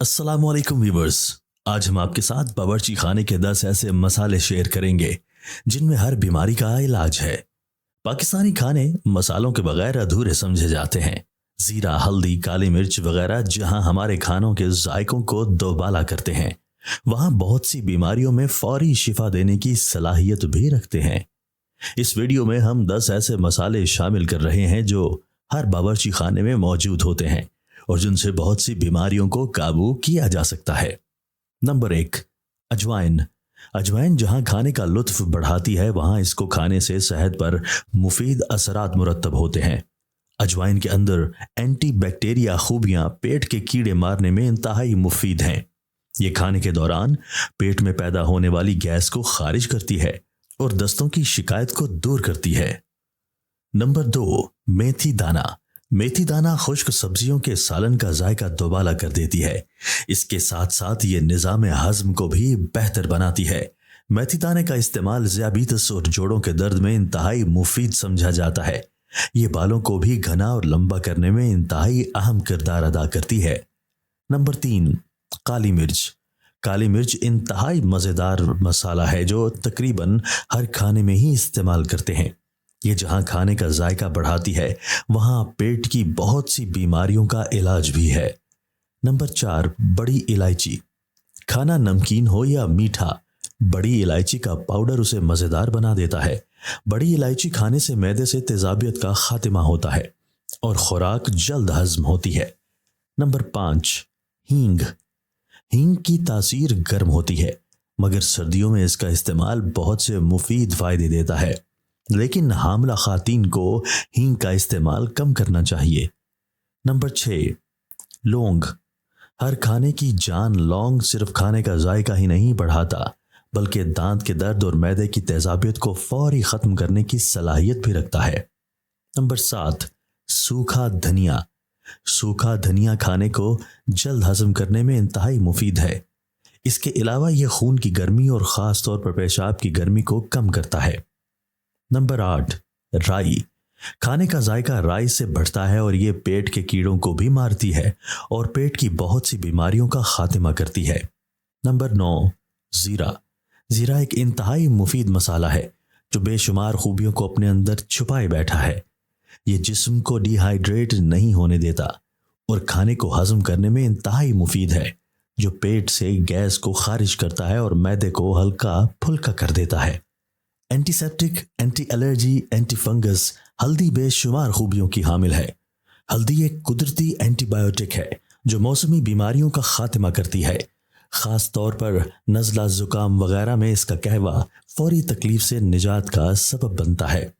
अस्सलाम वालेकुम व्यूवर्स। आज हम आपके साथ बावर्ची खाने के 10 ऐसे मसाले शेयर करेंगे जिनमें हर बीमारी का इलाज है। पाकिस्तानी खाने मसालों के बगैर अधूरे समझे जाते हैं। जीरा, हल्दी, काली मिर्च वगैरह जहां हमारे खानों के जायकों को दोबाला करते हैं, वहां बहुत सी बीमारियों में फौरी शिफा देने की सलाहियत भी रखते हैं। इस वीडियो में हम 10 ऐसे मसाले शामिल कर रहे हैं जो हर बावर्ची खाने में मौजूद होते हैं और जिनसे बहुत सी बीमारियों को काबू किया जा सकता है। नंबर 1, अजवाइन। अजवाइन जहां खाने का लुत्फ बढ़ाती है, वहां इसको खाने से सेहत पर मुफीद असरात मुरतब होते हैं। अजवाइन के अंदर एंटी बैक्टीरिया खूबियां पेट के कीड़े मारने में इंतहाई मुफीद हैं। ये खाने के दौरान पेट में पैदा होने वाली गैस को खारिज करती है और दस्तों की शिकायत को दूर करती है। नंबर 2, मेथी दाना। मेथी दाना खुश्क सब्जियों के सालन का जायका दोबाला कर देती है। इसके साथ साथ ये निज़ाम हज़म को भी बेहतर बनाती है। मेथी दाने का इस्तेमाल ज़ियाबीतस और जोड़ों के दर्द में इंतहाई मुफीद समझा जाता है। ये बालों को भी घना और लंबा करने में इंतहाई अहम किरदार अदा करती है। नंबर 3, काली मिर्च। काली मिर्च इंतहाई मज़ेदार मसाला है जो तकरीबन हर खाने में ही इस्तेमाल करते हैं। ये जहां खाने का जायका बढ़ाती है, वहां पेट की बहुत सी बीमारियों का इलाज भी है। नंबर 4, बड़ी इलायची। खाना नमकीन हो या मीठा, बड़ी इलायची का पाउडर उसे मज़ेदार बना देता है। बड़ी इलायची खाने से मैदे से तेजाबियत का खात्मा होता है और खुराक जल्द हजम होती है। नंबर 5, हींग। हींग की तासीर गर्म होती है, मगर सर्दियों में इसका इस्तेमाल बहुत से मुफीद फायदे देता है, लेकिन हामला खातीन को हींग का इस्तेमाल कम करना चाहिए। नंबर 6, लौंग। हर खाने की जान लौंग सिर्फ खाने का जायका ही नहीं बढ़ाता, बल्कि दांत के दर्द और मैदे की तेजाबियत को फौरी ख़त्म करने की सलाहियत भी रखता है। नंबर 7, सूखा धनिया। सूखा धनिया खाने को जल्द हजम करने में इंतहाई मुफीद है। इसके अलावा यह खून की गर्मी और ख़ास तौर पर पेशाब की गर्मी को कम करता है। नंबर 8, राई। खाने का जायका राई से बढ़ता है और ये पेट के कीड़ों को भी मारती है और पेट की बहुत सी बीमारियों का खात्मा करती है। नंबर 9, जीरा। जीरा एक इंतहाई मुफीद मसाला है जो बेशुमार खूबियों को अपने अंदर छुपाए बैठा है। ये जिस्म को डिहाइड्रेट नहीं होने देता और खाने को हजम करने में इंतहाई मुफीद है, जो पेट से गैस को खारिज करता है और मैदे को हल्का फुल्का कर देता है। Antiseptic, anti allergy, anti fungus, हल्दी बेशुमार खूबियों की हामिल है। हल्दी एक कुदरती एंटीबायोटिक है जो मौसमी बीमारियों का खात्मा करती है। ख़ास तौर पर नज़ला, ज़ुकाम वगैरह में इसका कहवा फौरी तकलीफ से निजात का सबब बनता है।